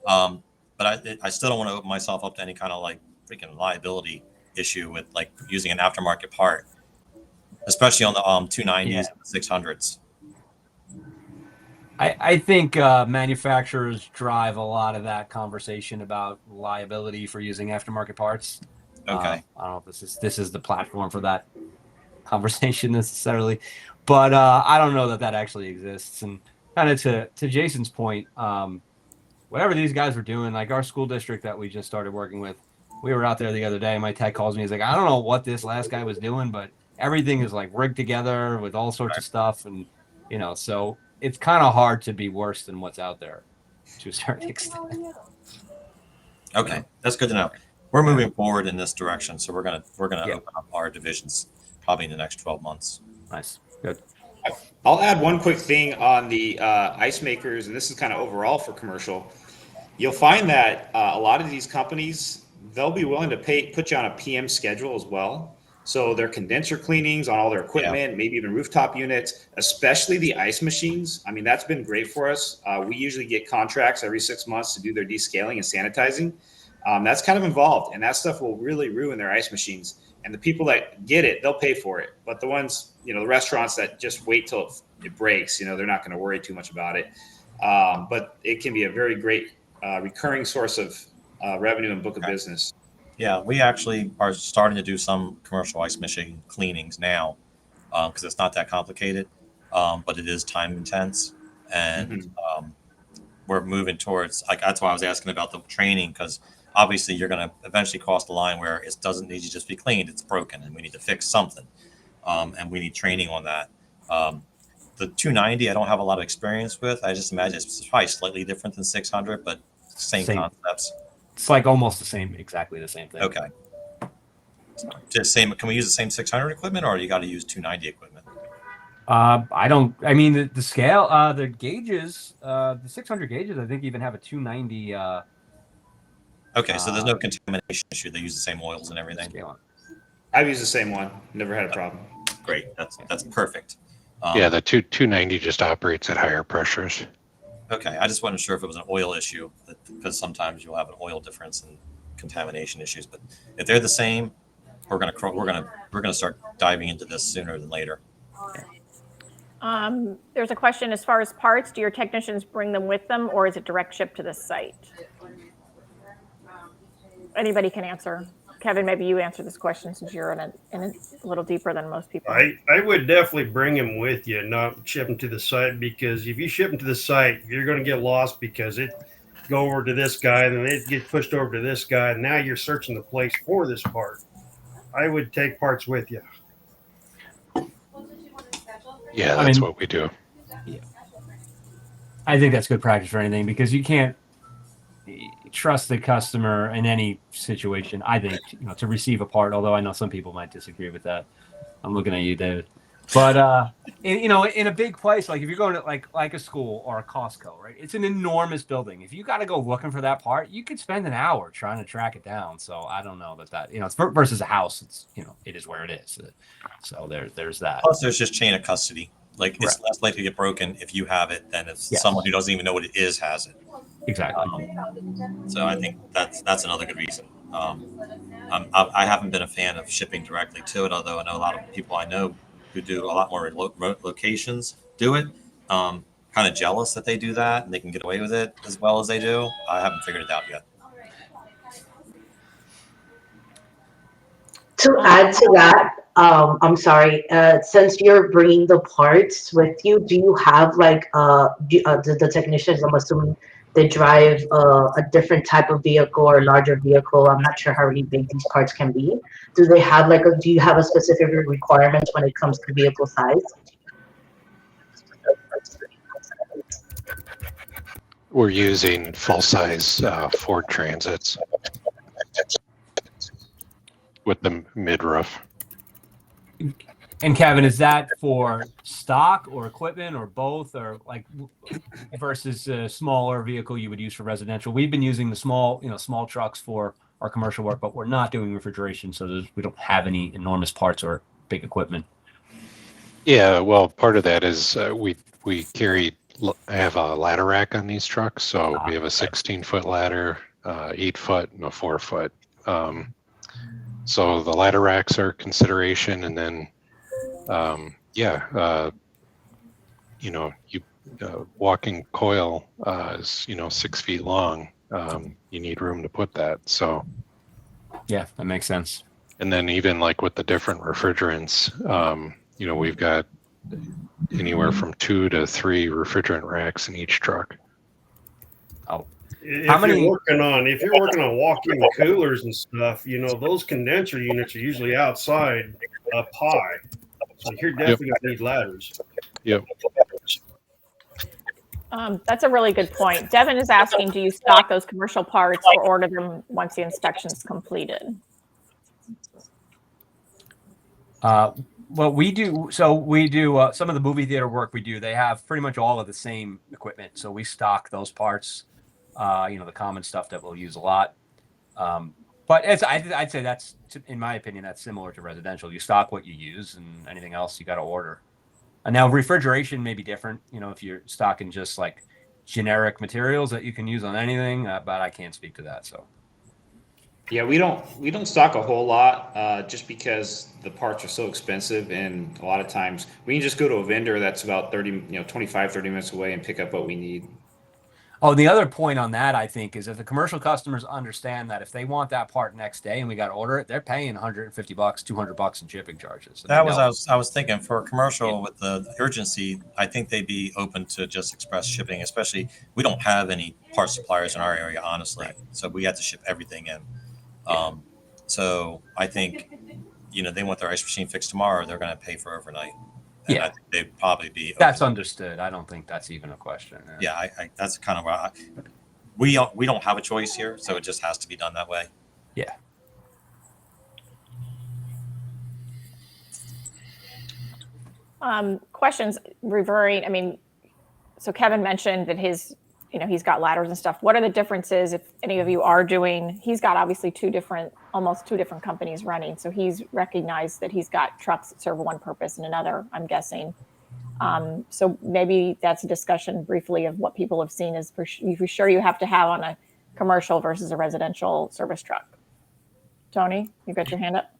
but I still don't want to open myself up to any kind of like freaking liability issue with like using an aftermarket part, especially on the 290s and the 600s. I think manufacturers drive a lot of that conversation about liability for using aftermarket parts. Okay. I don't know if this is the platform for that conversation necessarily, but I don't know that actually exists. And kind of to Jason's point, whatever these guys were doing, like our school district that we just started working with, we were out there the other day. My tech calls me. He's like, I don't know what this last guy was doing, but everything is like rigged together with all sorts of stuff, and so it's kind of hard to be worse than what's out there to a certain extent. Okay, that's good to know. We're moving forward in this direction, so we're gonna open up our divisions probably in the next 12 months. Nice, good. I'll add one quick thing on the ice makers, and this is kind of overall for commercial. You'll find that a lot of these companies, they'll be willing to put you on a PM schedule as well. So their condenser cleanings on all their equipment, maybe even rooftop units, especially the ice machines. I mean, that's been great for us. We usually get contracts every 6 months to do their descaling and sanitizing. That's kind of involved, and that stuff will really ruin their ice machines. And the people that get it, they'll pay for it. But the ones, the restaurants that just wait till it breaks, they're not going to worry too much about it. But it can be a very great recurring source of revenue and book of business. Yeah, we actually are starting to do some commercial ice machine cleanings now because it's not that complicated, but it is time intense. And we're moving towards, like, that's why I was asking about the training, because obviously you're going to eventually cross the line where it doesn't need to just be cleaned, it's broken, and we need to fix something. And we need training on that. The 290, I don't have a lot of experience with. I just imagine it's probably slightly different than 600, but same concepts. It's like almost exactly the same thing. Okay. Just same. Can we use the same 600 equipment, or you got to use 290 equipment? I mean, the scale, the gauges, the 600 gauges, I think even have a 290. Okay, so there's no contamination issue. They use the same oils and everything. I've used the same one. Never had a problem. Great. That's perfect. Yeah, the 290 just operates at higher pressures. Okay, I just wasn't sure if it was an oil issue, because sometimes you'll have an oil difference and contamination issues. But if they're the same, we're gonna start diving into this sooner than later. There's a question as far as parts. Do your technicians bring them with them, or is it direct ship to the site? Anybody can answer. Kevin, maybe you answer this question since you're in a little deeper than most people. I would definitely bring them with you, not ship them to the site, because if you ship them to the site, you're going to get lost because it go over to this guy, and then it get pushed over to this guy, and now you're searching the place for this part. I would take parts with you. Yeah, that's what we do. Yeah. I think that's good practice for anything, because you can't trust the customer in any situation, I think, to receive a part, although I know some people might disagree with that. I'm looking at you, David. But in a big place, like if you're going to like a school or a Costco, right? It's an enormous building. If you got to go looking for that part, you could spend an hour trying to track it down. So I don't know that it's versus a house. It's it is where it is. So there's that. Plus, there's just chain of custody. Like it's less likely to get broken if you have it than if someone who doesn't even know what it is has it. Exactly. So I think that's another good reason. I haven't been a fan of shipping directly to it, although I know a lot of people I know who do a lot more remote locations do it. Kind of jealous that they do that and they can get away with it as well as they do. I haven't figured it out yet. To add to that, I'm sorry, since you're bringing the parts with you, do you have the technicians, I'm assuming they drive a different type of vehicle or larger vehicle? I'm not sure how really big these parts can be. Do they have do you have a specific requirement when it comes to vehicle size? we're using full-size Ford Transits with the mid-roof. And Kevin, is that for stock or equipment or both, or like versus a smaller vehicle you would use for residential? We've been using the small trucks for our commercial work, but we're not doing refrigeration, so we don't have any enormous parts or big equipment. Yeah, well, part of that is we have a ladder rack on these trucks, so we have a 16-foot ladder, 8-foot, and a 4-foot. So the ladder racks are consideration, and then walking coil is 6 feet long. You need room to put that. So yeah, that makes sense. And then even like with the different refrigerants, we've got anywhere from 2 to 3 refrigerant racks in each truck. Oh, if you're working on walk-in coolers and stuff, those condenser units are usually outside up high, so you're definitely going to need ladders. Yep. That's a really good point. Devin is asking, do you stock those commercial parts or order them once the inspection is completed? Well, we do. So we do some of the movie theater work we do. They have pretty much all of the same equipment. So we stock those parts, the common stuff that we'll use a lot. But I'd say that's, in my opinion, that's similar to residential. You stock what you use, and anything else you got to order. And now refrigeration may be different, if you're stocking just like generic materials that you can use on anything, but I can't speak to that. So. Yeah, we don't stock a whole lot just because the parts are so expensive, and a lot of times we can just go to a vendor that's about 25, 30 minutes away and pick up what we need. Oh, the other point on that, I think, is if the commercial customers understand that if they want that part next day and we got to order it, they're paying $150, $200 in shipping charges. That was I was thinking for a commercial with the urgency, I think they'd be open to just express shipping, especially we don't have any part suppliers in our area, honestly. Right. So we have to ship everything in. So I think, they want their ice machine fixed tomorrow, they're going to pay for overnight. And I think they'd probably be open. That's understood. I don't think that's even a question. Yeah, I that's kind of where we don't have a choice here, so it just has to be done that way. Yeah. Questions reverting. So Kevin mentioned that he's got ladders and stuff. What are the differences if any of you are doing? He's got obviously almost two different companies running. So he's recognized that he's got trucks that serve one purpose and another, I'm guessing. So maybe that's a discussion briefly of what people have seen is for sure you have to have on a commercial versus a residential service truck. Tony, you got your hand up?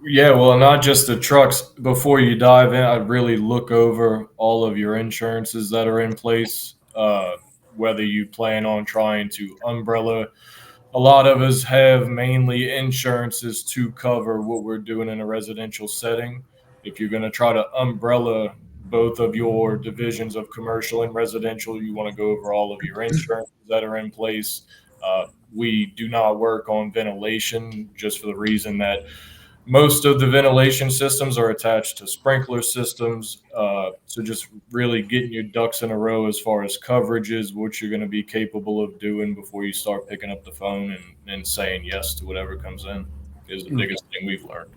Yeah, well, not just the trucks. Before you dive in, I'd really look over all of your insurances that are in place. Whether you plan on trying to umbrella. A lot of us have mainly insurances to cover what we're doing in a residential setting. If you're going to try to umbrella both of your divisions of commercial and residential, you want to go over all of your insurances that are in place. We do not work on ventilation just for the reason that most of the ventilation systems are attached to sprinkler systems. So just really getting your ducks in a row as far as coverages, what you're going to be capable of doing before you start picking up the phone and saying yes to whatever comes in is the biggest thing we've learned.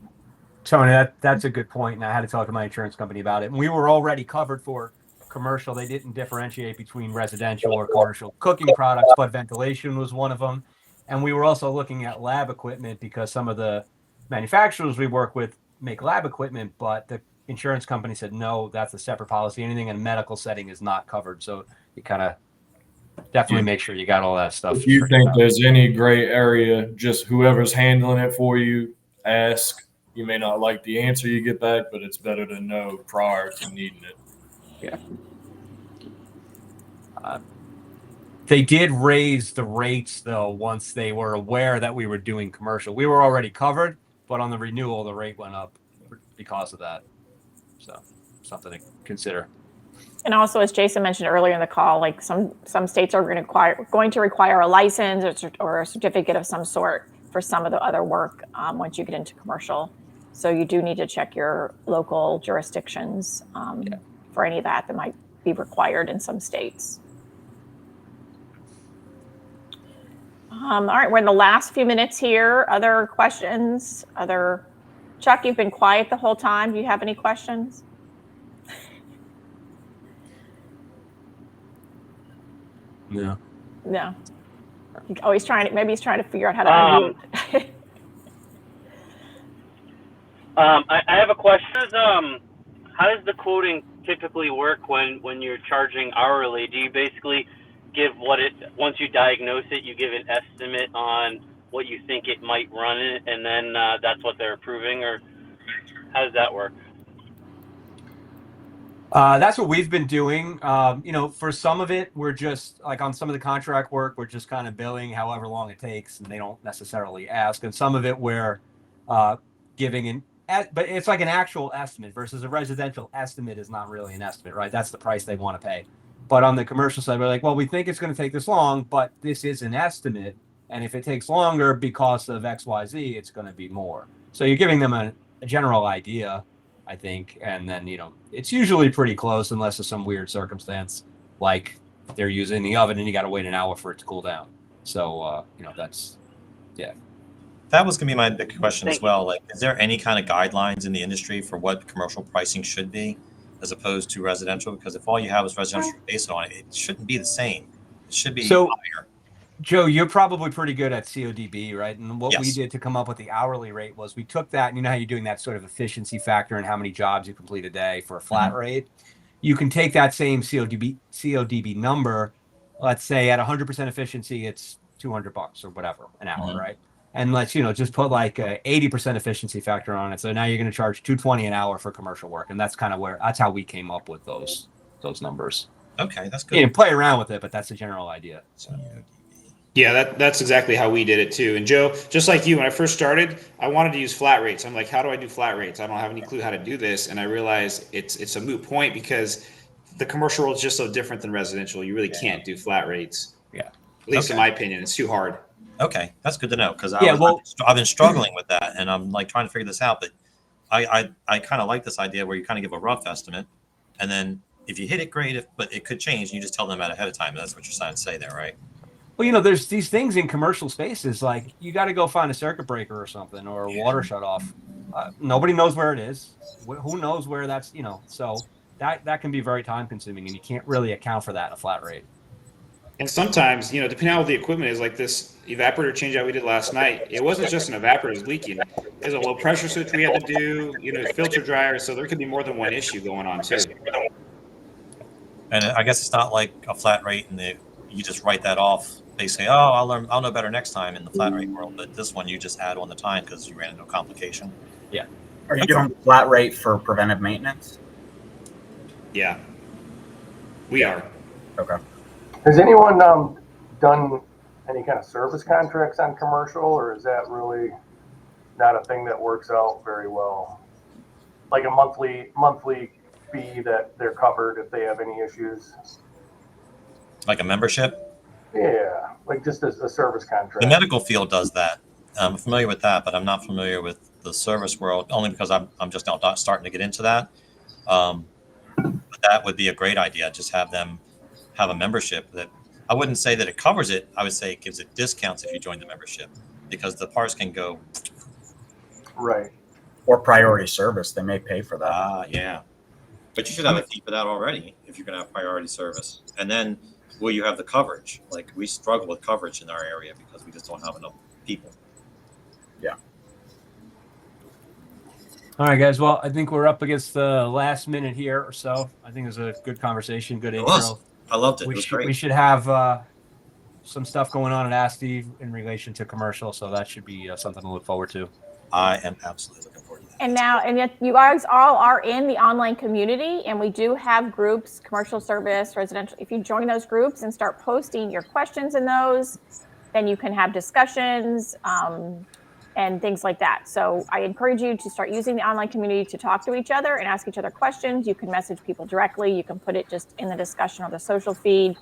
Tony, that's a good point. And I had to talk to my insurance company about it. And we were already covered for commercial. They didn't differentiate between residential or commercial cooking products, but ventilation was one of them. And we were also looking at lab equipment because some of the manufacturers we work with make lab equipment, but the insurance company said, no, that's a separate policy. Anything in a medical setting is not covered. So you kind of definitely make sure you got all that stuff. If you think there's any gray area, just whoever's handling it for you, ask. You may not like the answer you get back, but it's better to know prior to needing it. Yeah. They did raise the rates, though, once they were aware that we were doing commercial. We were already covered, but on the renewal, the rate went up because of that. So something to consider. And also, as Jason mentioned earlier in the call, like some states are going to require a license or a certificate of some sort for some of the other work once you get into commercial. So you do need to check your local jurisdictions for any of that might be required in some states. All right, we're in the last few minutes here. Other questions? Chuck, you've been quiet the whole time. Do you have any questions? No. No. Oh, maybe he's trying to figure out how to unmute. I have a question. How does the quoting typically work when you're charging hourly? Do you basically give once you diagnose it, you give an estimate on what you think it might run it, and then that's what they're approving, or how does that work? That's what we've been doing. For some of it, we're just like on some of the contract work, we're just kind of billing however long it takes, and they don't necessarily ask. And some of it, we're giving but it's like an actual estimate versus a residential estimate is not really an estimate, right? That's the price they want to pay. But on the commercial side, we're like, well, we think it's going to take this long, but this is an estimate. And if it takes longer because of X, Y, Z, it's going to be more. So you're giving them a general idea, I think. And then, it's usually pretty close unless there's some weird circumstance, like they're using the oven and you got to wait an hour for it to cool down. So, that's, yeah. That was going to be my big question as well. Like, is there any kind of guidelines in the industry for what commercial pricing should be as opposed to residential? Because if all you have is residential based on it, it shouldn't be the same. It should be higher. Joe, you're probably pretty good at CODB, right? And what we Yes. did to come up with the hourly rate was we took that, and you know how you're doing that sort of efficiency factor and how many jobs you complete a day for a flat rate? You can take that same CODB number, let's say at 100% efficiency, it's $200 or whatever an hour, right? And let's, just put like a 80% efficiency factor on it. So now you're going to charge $220 an hour for commercial work. And that's kind of that's how we came up with those numbers. Okay, that's good. You can play around with it, but that's the general idea. So. Yeah, that's exactly how we did it too. And Joe, just like you, when I first started, I wanted to use flat rates. I'm like, how do I do flat rates? I don't have any clue how to do this. And I realized it's a moot point because the commercial world is just so different than residential. You really can't do flat rates. Yeah. At least in my opinion, it's too hard. Okay, that's good to know because I've been struggling with that, and I'm like trying to figure this out. But I kind of like this idea where you kind of give a rough estimate, and then if you hit it, great. But it could change, and you just tell them that ahead of time. That's what you're trying to say there, right? Well, there's these things in commercial spaces like you got to go find a circuit breaker or something or a water shut off. Nobody knows where it is. Who knows where that's so that can be very time consuming, and you can't really account for that in a flat rate. And sometimes, depending on what the equipment is, like this evaporator change out we did last night, it wasn't just an evaporator was leaking. There's a low pressure switch we had to do, filter dryer. So there could be more than one issue going on too. And I guess it's not like a flat rate and you just write that off. They say, oh, I'll know better next time in the flat rate world. But this one, you just add on the time because you ran into a complication. Yeah. Are you doing flat rate for preventive maintenance? Yeah. We are. Okay. Has anyone done any kind of service contracts on commercial, or is that really not a thing that works out very well? Like a monthly fee that they're covered if they have any issues? Like a membership? Yeah, like just a service contract. The medical field does that. I'm familiar with that, but I'm not familiar with the service world, only because I'm just not starting to get into that. But that would be a great idea. Just have them have a membership that I wouldn't say that it covers it. I would say it gives it discounts if you join the membership because the parts can go. Right. Or priority service. They may pay for that. Yeah. But you should have a fee for that already if you're going to have priority service. And then will you have the coverage? Like we struggle with coverage in our area because we just don't have enough people. Yeah. All right, guys. Well, I think we're up against the last minute here or so. I think it was a good conversation, good intro. I loved it. We should have some stuff going on at ASTI in relation to commercial, so that should be something to look forward to. I am absolutely looking forward to that. And yet you guys all are in the online community, and we do have groups, commercial service, residential. If you join those groups and start posting your questions in those, then you can have discussions and things like that. So I encourage you to start using the online community to talk to each other and ask each other questions. You can message people directly. You can put it just in the discussion or the social feed.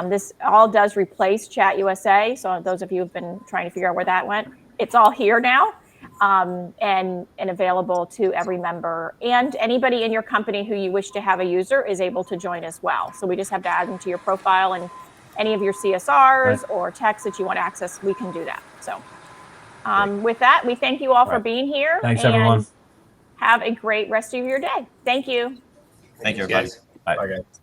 This all does replace Chat USA. So those of you who've been trying to figure out where that went, it's all here now and available to every member. And anybody in your company who you wish to have a user is able to join as well. So we just have to add them to your profile and any of your CSRs or texts that you want to access, we can do that. So with that, we thank you all for being here. Thanks, and everyone. Have a great rest of your day. Thank you. Thank you, everybody. Bye. Bye, guys.